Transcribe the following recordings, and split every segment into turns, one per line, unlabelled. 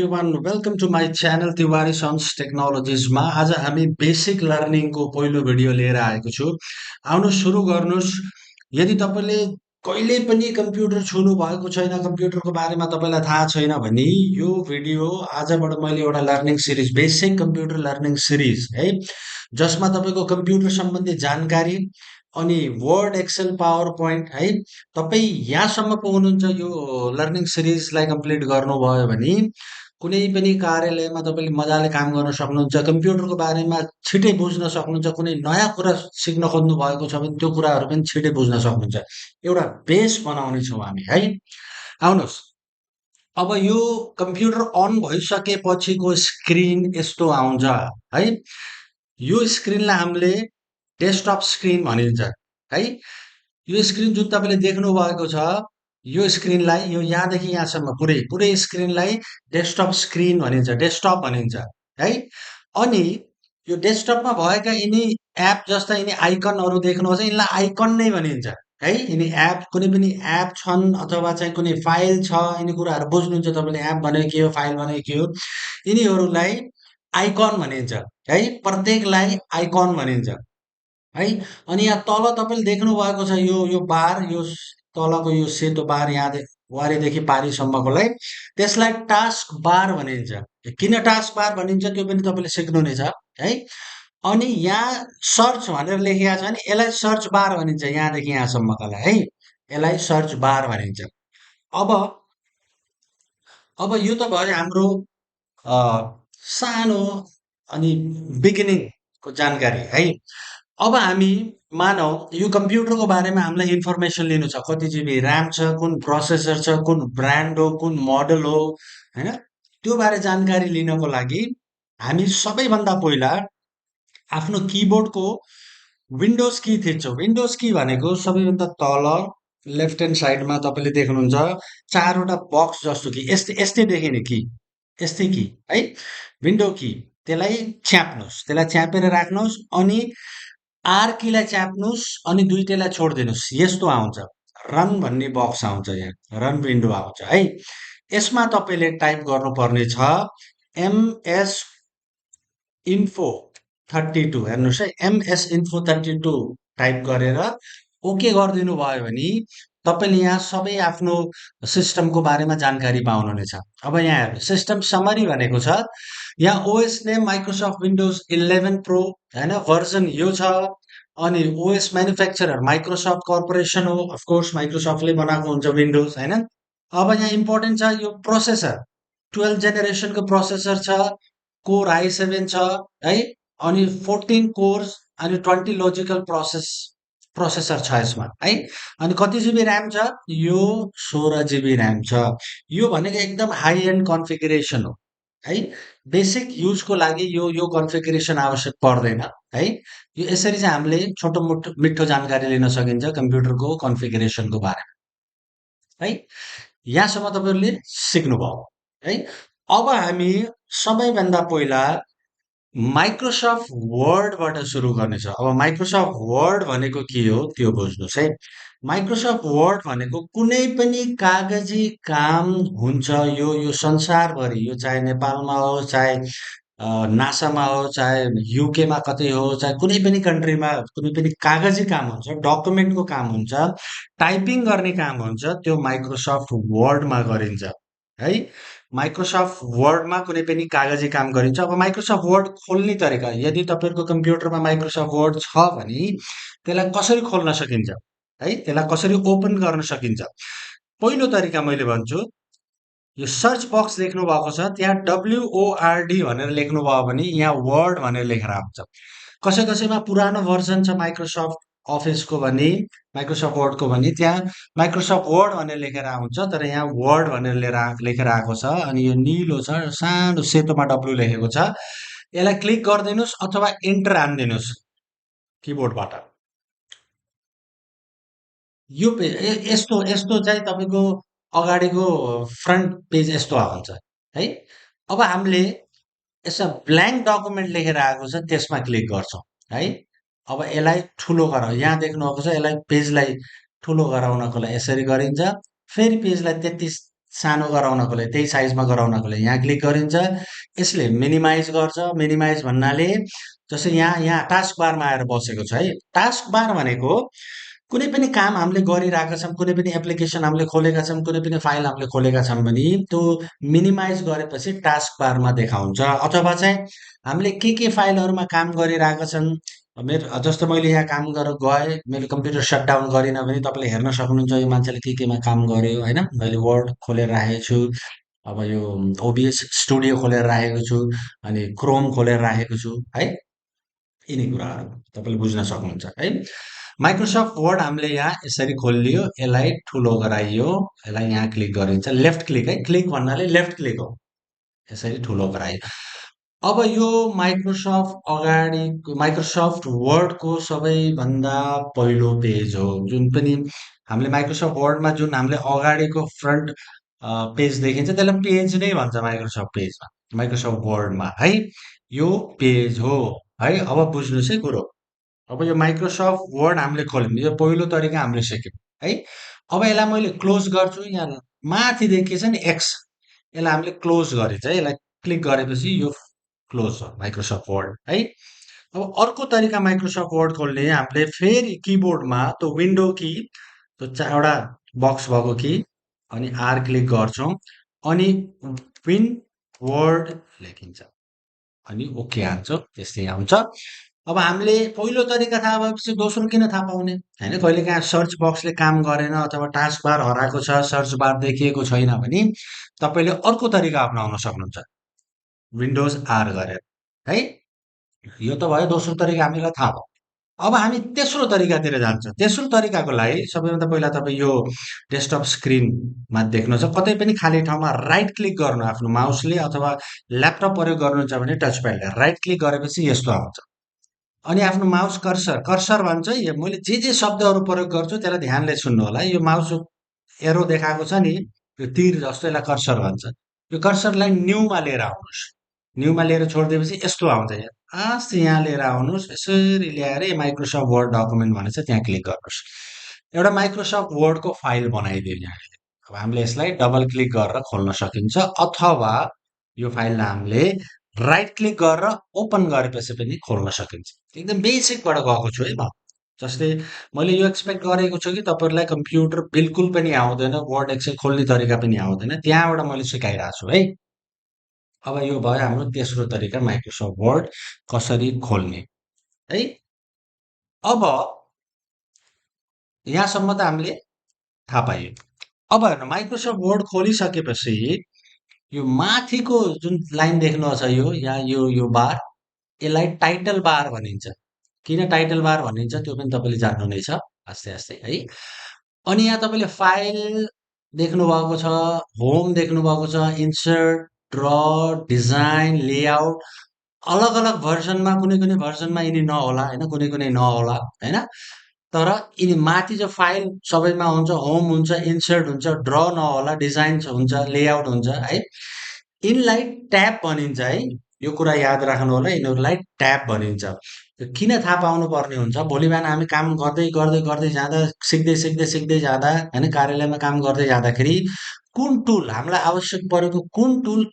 Everyone welcome to my channel Tiwari sons टेक्नोलोजिजमा आज हामी बेसिक लर्निङको पहिलो भिडियो लिएर आएको छु। आउनु सुरु गर्नुहोस्। यदि तपाईँले कहिले पनि कम्प्युटर छुनु भएको छैन, कम्प्युटरको बारेमा तपाईँलाई थाहा छैन भने यो भिडियो आजबाट मैले एउटा learning series basic computer learning series है, जसमा तपाईँको कम्प्युटर सम्बन्धी जानकारी अनि वर्ड एक्सेल पावर पोइन्ट है, तपाईँ यहाँसम्म पुग्नुहुन्छ यो लर्निङ सिरिजलाई कम्प्लिट गर्नुभयो भने कुनै पनि कार्यालयमा तपाईँले मजाले काम गर्न सक्नुहुन्छ। कम्प्युटरको बारेमा छिटै बुझ्न सक्नुहुन्छ। कुनै नयाँ कुरा सिक्न खोज्नु भएको छ भने त्यो कुराहरू पनि छिटै बुझ्न सक्नुहुन्छ। एउटा बेस बनाउने छौँ हामी है। आउनुहोस्, अब यो कम्प्युटर अन भइसकेपछिको स्क्रिन यस्तो आउँछ है। यो स्क्रिनलाई हामीले डेस्कटप स्क्रिन भनिन्छ है। यो स्क्रिन जुन तपाईँले देख्नु भएको छ, यो स्क्रिनलाई यो यहाँदेखि यहाँसम्म पुरै पुरै स्क्रिनलाई डेस्कटप स्क्रिन भनिन्छ, डेस्कटप भनिन्छ है। अनि यो डेस्कटपमा भएका यिनी एप जस्ता यिनी आइकनहरू देख्नुहोस्, यिनलाई आइकन नै भनिन्छ है। यिनी एप कुनै पनि एप छन् अथवा चाहिँ कुनै फाइल छ, यिनी कुराहरू बुझ्नुहुन्छ तपाईँले। एप भनेको के हो, फाइल भनेको के हो, यिनीहरूलाई आइकन भनिन्छ है। प्रत्येकलाई आइकन भनिन्छ है। अनि यहाँ तल तपाईँले देख्नु भएको छ यो बार, यो तलको यो सेतो बार यहाँ वारीदेखि पारीसम्मकोलाई, त्यसलाई टास्क बार भनिन्छ। किन टास्क बार भनिन्छ त्यो पनि तपाईँले सिक्नु नै छ है। अनि यहाँ सर्च भनेर लेखिएको छ भने यसलाई सर्च बार भनिन्छ, यहाँदेखि यहाँसम्मकालाई है, यसलाई सर्च बार भनिन्छ। अब अब यो त भयो हाम्रो अ, सानो अनि बिगिनिङको जानकारी है। अब हामी मानौ यो कम्प्युटरको बारेमा हामीलाई इन्फर्मेसन लिनु छ, कति जिबी ऱ्याम छ, कुन प्रोसेसर छ, कुन ब्रान्ड हो, कुन मोडल हो होइन। त्यो बारे जानकारी लिनको लागि हामी सबैभन्दा पहिला आफ्नो किबोर्डको विन्डोज की थिच्छौँ। विन्डोज की भनेको सबैभन्दा तल लेफ्ट ह्यान्ड साइडमा तपाईँले देख्नुहुन्छ चारवटा बक्स जस्तो कि यस्तै यस्तै देखिने की, यस्तै की है, विन्डो की। त्यसलाई छ्याप्नुहोस्, त्यसलाई छ्यापेर राख्नुहोस् अनि आर कीलाई च्याप्नुहोस् अनि दुईटैलाई छोडिदिनुहोस्। यस्तो आउँछ रन भन्ने बक्स आउँछ, यहाँ रन विन्डो आउँछ है। यसमा तपाईँले टाइप गर्नुपर्ने छ एमएस इन्फो 32, हेर्नुहोस् है, एमएस इन्फो 32 टाइप गरेर ओके गरिदिनु भयो भने तपाईँले यहाँ सबै आफ्नो सिस्टमको बारेमा जानकारी पाउनुहुनेछ। अब यहाँ हेर्नु, सिस्टम समरी भनेको छ, यहाँ OS name Microsoft windows 11 pro होइन, भर्जन यो छ। अनि ओएस म्यानुफ्याक्चरर माइक्रोसफ्ट कर्पोरेसन हो, अफकोर्स माइक्रोसफ्टले बनाएको हुन्छ विन्डोज होइन। अब यहाँ इम्पोर्टेन्ट छ यो प्रोसेसर, 12 जेनेरेसनको प्रोसेसर छ, कोर i7 छ है। अनि 14 कोर्स अनि 20 लोजिकल प्रोसेसर छ यसमा है। अनि कति जिबी ऱ्याम छ, यो 16 जिबी ऱ्याम छ। यो भनेको एकदम हाई एन्ड कन्फिगरेसन हो है। बेसिक युजको लागि यो कन्फिगरेसन आवश्यक पर्दैन है। यो यसरी चाहिँ हामीले छोटो मोटो मिठो जानकारी लिन सकिन्छ कम्प्युटरको कन्फिगरेसनको बारेमा है। यहाँसम्म तपाईँहरूले सिक्नुभयो है। अब हामी सबैभन्दा पहिला माइक्रोसफ्ट वर्डबाट सुरु गर्नेछ। अब माइक्रोसफ्ट वर्ड भनेको के हो त्यो बुझ्नुहोस् है। माइक्रोसफ्ट वर्ड भनेको कुनै पनि कागजी काम हुन्छ यो संसारभरि, यो चाहे नेपालमा हो, चाहे नासामा हो, चाहे युकेमा कतै हो, चाहे कुनै पनि कन्ट्रीमा कुनै पनि कागजी काम हुन्छ, डकुमेन्टको काम हुन्छ, टाइपिङ गर्ने काम हुन्छ, त्यो माइक्रोसफ्ट वर्डमा गरिन्छ है। माइक्रोसफ्ट वर्डमा कुनै पनि कागजी काम गरिन्छ। अब माइक्रोसफ्ट वर्ड खोल्ने तरिका, यदि तपाईँहरूको कम्प्युटरमा माइक्रोसफ्ट वर्ड छ भने त्यसलाई कसरी खोल्न सकिन्छ है, त्यसलाई कसरी ओपन गर्न सकिन्छ, पहिलो तरिका मैले भन्छु। यो सर्च बक्स देख्नु भएको छ, त्यहाँ WORD भनेर लेख्नुभयो भने यहाँ वर्ड भनेर लेखेर आउँछ। कसै कसैमा पुरानो भर्जन छ माइक्रोसफ्ट अफिसको भने, माइक्रोसफ्ट वर्डको भने त्यहाँ माइक्रोसफ्ट वर्ड भनेर लेखेर आउँछ, तर यहाँ वर्ड भनेर लेखेर आएको छ। अनि यो निलो छ, सानो सेतोमा डब्लु लेखेको छ, यसलाई क्लिक गरिदिनुहोस् अथवा इन्टर हानिदिनुहोस् किबोर्डबाट। यो पेज यस्तो यस्तो चाहिँ तपाईँको अगाडिको फ्रन्ट पेज यस्तो आउँछ है। अब हामीले यसमा ब्ल्याङ्क डकुमेन्ट लेखेर आएको छ, त्यसमा क्लिक गर्छौँ है। अब यसलाई ठुलो गराउ, यहाँ देख्नुभएको छ, यसलाई पेजलाई ठुलो गराउनको लागि यसरी गरिन्छ। फेरि पेजलाई त्यति सानो गराउनको लागि त्यही साइजमा गराउनको लागि यहाँ क्लिक गरिन्छ। यसले मिनिमाइज गर्छ। मिनिमाइज भन्नाले जस्तै यहाँ यहाँ टास्क बारमा आएर बसेको छ है। टास्क बार भनेको कुनै पनि काम हामीले गरिरहेका छौँ, कुनै पनि एप्लिकेसन हामीले खोलेका छौँ, कुनै पनि फाइल हामीले खोलेका छौँ भने त्यो मिनिमाइज गरेपछि टास्क बारमा देखाउँछ। अथवा चाहिँ हामीले के फाइलहरूमा काम गरिरहेका छन्, मेरो जस्तो मैले यहाँ काम गरेर गएँ, मेरो कम्प्युटर सटडाउन गरिनँ भने तपाईँले हेर्न सक्नुहुन्छ यो मान्छेले केमा काम गर्यो होइन। मैले वर्ड खोलेर राखेको छु, अब यो ओबिएस स्टुडियो खोलेर राखेको छु, अनि क्रोम खोलेर राखेको छु है। यिनी कुराहरू तपाईँले बुझ्न सक्नुहुन्छ है। माइक्रोसफ्ट वर्ड हामीले यहाँ यसरी खोलियो, यसलाई ठुलो गराइयो, यसलाई यहाँ क्लिक गरिन्छ। लेफ्ट क्लिक है, क्लिक भन्नाले लेफ्ट क्लिक हो। यसरी ठुलो गराइयो। अब यो माइक्रोसफ्ट वर्डको सबैभन्दा पहिलो पेज हो। जुन पनि हामीले माइक्रोसफ्ट वर्डमा जुन हामीले अगाडिको फ्रन्ट पेज देखिन्छ त्यसलाई पेज नै भन्छ माइक्रोसफ्ट पेजमा, माइक्रोसफ्ट वर्डमा है। यो पेज हो है। अब बुझ्नुहोस् है कुरो। अब यो माइक्रोसफ्ट वर्ड हामीले खोल्यौँ, यो पहिलो तरिका हामीले सिक्यौँ है। अब यसलाई मैले क्लोज गर्छु। यहाँ माथि देखिएछ नि एक्स, यसलाई हामीले क्लोज गरिन्छ है। यसलाई क्लिक गरेपछि यो क्लोज हो माइक्रोसफ्ट वर्ड है। अब अर्को तरिका माइक्रोसफ्ट वर्ड खोल्ने, हामीले फेरि किबोर्डमा त्यो विन्डो की, त्यो चारवटा बक्स भएको कि, अनि आर क्लिक गर्छौँ, अनि विन वर्ड लेखिन्छ, अनि ओके हान्छौँ। त्यस्तै आउँछ। अब हामीले पहिलो तरिका थाहा भएपछि दोस्रो किन थाहा पाउने होइन। कहिलेकाहीँ सर्च बक्सले काम गरेन अथवा टास्क बार हराएको छ, सर्च बार देखिएको छैन भने तपाईँले अर्को तरिका अप्नाउन सक्नुहुन्छ, विन्डोज आर गरेर है। यो त भयो दोस्रो तरिका, हामीलाई थाहा भयो। अब हामी तेस्रो तरिकातिर जान्छौँ। तेस्रो तरिकाको लागि सबैभन्दा पहिला तपाईँ यो डेस्कटप स्क्रिनमा देख्नुहुन्छ कतै पनि खाली ठाउँमा राइट क्लिक गर्नु आफ्नो माउसले, अथवा ल्यापटप प्रयोग गर्नुहुन्छ भने टच प्याडले राइट क्लिक गरेपछि यस्तो आउँछ। अनि आफ्नो माउस कर्सर, कर्सर भन्छ है, मैले जे शब्दहरू प्रयोग गर्छु त्यसलाई ध्यानले सुन्नु होला। यो माउस एरो देखाएको छ नि, यो तीर जस्तो, यसलाई कर्सर भन्छ। यो कर्सरलाई न्यूमा लिएर आउनुहोस्। न्यूमा लिएर छोडिदिएपछि यस्तो आउँछ। यहाँ आस्ते यहाँ लिएर आउनुहोस्, यसरी ल्याएर माइक्रोसफ्ट वर्ड डकुमेन्ट भनेछ त्यहाँ क्लिक गर्नुहोस्। एउटा माइक्रोसफ्ट वर्डको फाइल बनाइदियो यहाँले। अब हामीले यसलाई डबल क्लिक गरेर खोल्न सकिन्छ, अथवा यो फाइललाई हामीले राइट क्लिक गरेर ओपन गरेपछि पनि खोल्न सकिन्छ। एकदम बेसिकबाट गएको छु है म। जस्तै मैले यो एक्सपेक्ट गरेको छु कि तपाईँहरूलाई कम्प्युटर बिल्कुल पनि आउँदैन, वर्ड एक्सेल खोल्ने तरिका पनि आउँदैन, त्यहाँबाट मैले सिकाइरहेको छु है। अब यो भयो हाम्रो तेस्रो तरिका माइक्रोसफ्ट वर्ड कसरी खोल्ने है। अब यहाँसम्म त हामीले थाहा पाइयो। अब हेर्नु, माइक्रोसफ्ट वर्ड खोलिसकेपछि यो माथिको जुन लाइन देख्नुहुन्छ यो बार, यसलाई टाइटल बार भनिन्छ। किन टाइटल बार भनिन्छ त्यो पनि तपाईँले जान्नु नै छ आस्ते आस्ते है। अनि यहाँ तपाईँले फाइल देख्नुभएको छ, होम देख्नुभएको छ, इन्सर्ट, ड्र, डिजाइन, लेआउट, अलग अलग भर्जनमा, कुनै कुनै भर्जनमा यिनी नहोला होइन, कुनै कुनै नहोला होइन। तर यिनी माथि जो फाइल सबैमा हुन्छ, होम हुन्छ, इन्सर्ट हुन्छ, ड्र नहोला, डिजाइन हुन्छ, लेआउट हुन्छ है। यिनलाई ट्याब भनिन्छ है। यो कुरा याद राख्नु होला, यिनीहरूलाई ट्याब भनिन्छ। किन थाहा पाउनु पर्ने हुन्छ, भोलि बिहान हामी काम गर्दै गर्दै गर्दै जाँदा, सिक्दै सिक्दै सिक्दै जाँदा होइन, कार्यालयमा काम गर्दै जाँदाखेरि कुन टुल हामीलाई आवश्यक परेको, कुन टुल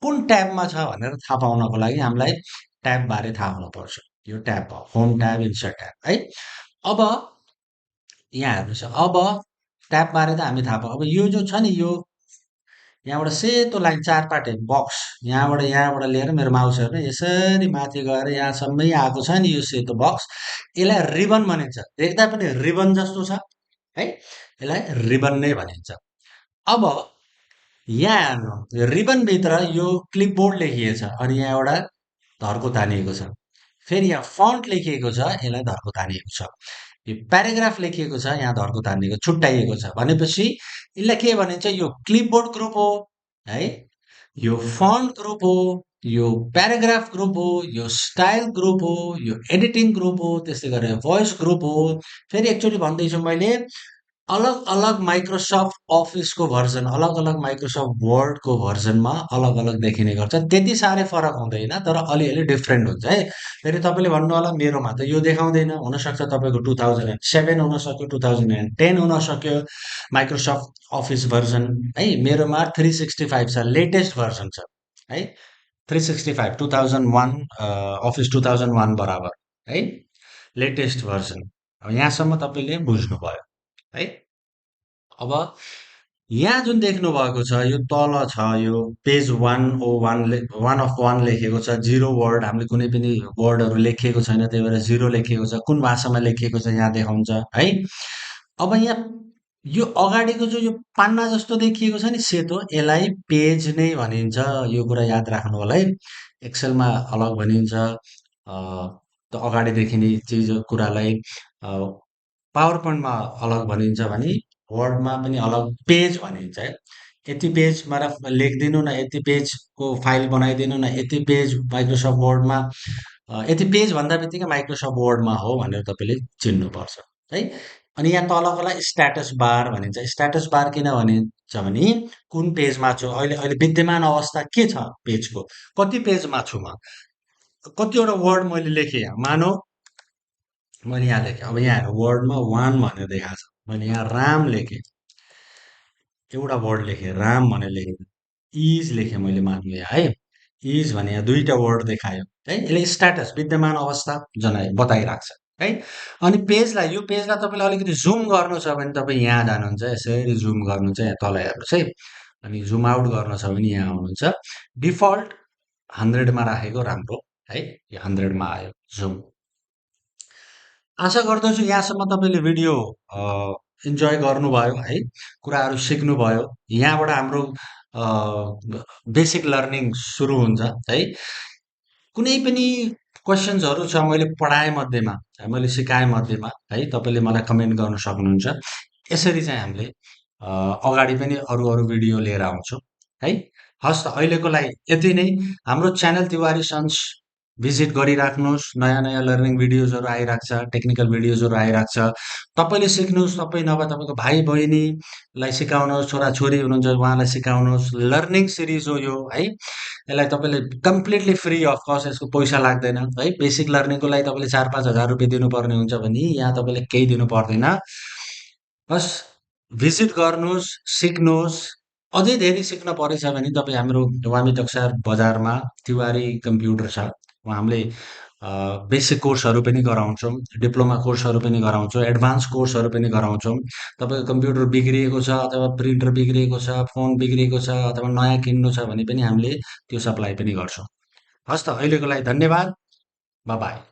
कुन ट्याबमा छ भनेर थाहा पाउनको लागि हामीलाई ट्याब बारे थाहा हुनुपर्छ। यो ट्याब भयो, होम ट्याब, इन्सर्ट ट्याब है। अब यहाँ हेर्नुहोस्, अब ट्याब बारे त हामी थाहा पाऊँ। अब यो जो छ नि, यो यहाँबाट सेतो लाइन चार पाटे बक्स, यहाँबाट लिएर मेरो माउस हेर्नु, यसरी माथि गएर यहाँसम्मै आएको छ नि यो सेतो बक्स, यसलाई रिबन भनिन्छ। देख्दा पनि रिबन जस्तो छ है, यसलाई रिबन नै भनिन्छ। अब यहाँ हेर्नु, रिबनभित्र यो क्लिपबोर्ड लेखिएको छ, अनि यहाँ एउटा धर्को तानिएको छ। फेरि यहाँ फन्ट लेखिएको छ, यसलाई धर्को तानिएको छ। यो प्याराग्राफ लेखिएको छ, यहाँ धर्को तानिएको छुट्याइएको छ। भनेपछि यसलाई के भनिन्छ, यो क्लिपबोर्ड ग्रुप हो है, यो फन्ट ग्रुप हो, यो प्याराग्राफ ग्रुप हो, यो स्टाइल ग्रुप हो, यो एडिटिङ ग्रुप हो, त्यस्तै गरेर भोइस ग्रुप हो। फेरि एकचोटि भन्दैछु मैले, अलग-अलग माइक्रोसफ्ट अफिसको भर्जन, अलग-अलग माइक्रोसफ्ट वर्डको भर्जनमा अलग-अलग देखिने गर्छ। त्यति साह्रै फरक हुँदैन, तर अलिअलि डिफरेन्ट हुन्छ है। फेरि तपाईँले भन्नुहोला मेरोमा त यो देखाउँदैन। हुनसक्छ तपाईँको 2007 हुनसक्यो, 2010 हुनसक्यो माइक्रोसफ्ट अफिस भर्जन है। मेरोमा 365 छ, लेटेस्ट भर्जन छ है। 365 2001 अफिस 2001 बराबर है। Latest version. अब यहाँसम्म तपाईँले बुझ्नुभयो है। अब यहाँ जुन देख्नु भएको छ यो तल छ यो पेज 101 1 लेखेको छ जिरो वर्ड हामीले कुनै पनि वर्डहरू लेखिएको छैन त्यही भएर जिरो लेखिएको छ कुन भाषामा लेखिएको छ यहाँ देखाउँछ है। अब यहाँ यो अगाडिको जो पान्ना जस्तो देखिएको छ नि सेतो यसलाई पेज नै भनिन्छ। यो कुरा याद राख्नु होला है। एक्सेलमा अलग भनिन्छ त अगाडि देखिने चिज कुरालाई पावर पोइन्टमा अलग भनिन्छ भने वर्डमा पनि अलग पेज भनिन्छ है। यति पेज मतलब लेखिदिनु न, यति पेजको फाइल बनाइदिनु न, यति पेज माइक्रोसफ्ट वर्डमा यति पेज भन्दा बित्तिकै माइक्रोसफ्ट वर्डमा हो भनेर तपाईँले चिन्नुपर्छ है। अनि यहाँ तलकोलाई स्ट्याटस बार भनिन्छ। स्ट्याटस बार किन भनिन्छ भने कुन पेजमा छु अहिले, अहिले विद्यमान अवस्था के छ पेजको, कति पेजमा छु म, कतिवटा वर्ड मैले लेखेँ यहाँ मानौ मैले यहाँ लेखेँ। अब यहाँ हेर्नु वर्डमा 1 भनेर देखाएको छ, मैले यहाँ राम लेखेँ, एउटा वर्ड लेखेँ राम भनेर लेखेँ, इज लेखेँ मैले मान्नु यहाँ है। इज भने यहाँ दुईटा वर्ड देखायो है। यसले स्ट्याटस विद्यमान अवस्था बताइरहेको छ है। अनि पेजलाई यो पेजलाई तपाईँले अलिकति जुम गर्नु छ भने तपाईँ यहाँ जानुहुन्छ, यसरी जुम गर्नुहुन्छ, यहाँ तल हेर्नुहोस् है। अनि जुम आउट गर्नु छ भने यहाँ आउनुहुन्छ। डिफल्ट 100मा राखेको राम्रो है। यो 100मा आयो जुम। आशा गर्दछु यहाँसम्म तपाईँले भिडियो इन्जोय गर्नुभयो है, कुराहरू सिक्नुभयो। यहाँबाट हाम्रो बेसिक लर्निङ सुरु हुन्छ है। कुनै पनि क्वेसन्सहरू छ मैले पढाए मध्येमा, मैले सिकाए मध्येमा है, तपाईँले मलाई कमेन्ट गर्न सक्नुहुन्छ। यसरी चाहिँ हामीले अगाडि पनि अरू अरू भिडियो लिएर आउँछौँ है। हस् त अहिलेको लागि यति नै। हाम्रो च्यानल तिवारी सन्स भिजिट गरिराख्नुहोस्। नयाँ नयाँ लर्निङ भिडियोजहरू आइरहेको छ, टेक्निकल भिडियोजहरू आइरहेको छ। तपाईँले सिक्नुहोस्, तपाईँ नभए तपाईँको भाइ बहिनीलाई सिकाउनुहोस्, छोराछोरी हुनुहुन्छ उहाँलाई सिकाउनुहोस्। लर्निङ सिरिज हो यो है। यसलाई तपाईँले कम्प्लिटली फ्री अफ कस्ट, यसको पैसा लाग्दैन है। बेसिक लर्निङको लागि तपाईँले 4-5 हजार रुपियाँ दिनुपर्ने हुन्छ भने यहाँ तपाईँले केही दिनु पर्दैन। बस भिजिट गर्नुहोस्, सिक्नुहोस्। अझै धेरै सिक्न परेछ भने तपाईँ हाम्रो वामी टक्सार बजारमा तिवारी कम्प्युटर छ, उहाँ हामीले बेसिक कोर्सहरू पनि गराउँछौँ, डिप्लोमा कोर्सहरू पनि गराउँछौँ, एडभान्स कोर्सहरू पनि गराउँछौँ। तपाईँको कम्प्युटर बिग्रिएको छ अथवा प्रिन्टर बिग्रिएको छ, फोन बिग्रिएको छ अथवा नयाँ किन्नु छ भने पनि हामीले त्यो सप्लाई पनि गर्छौँ। हस् त अहिलेको लागि धन्यवाद। By by.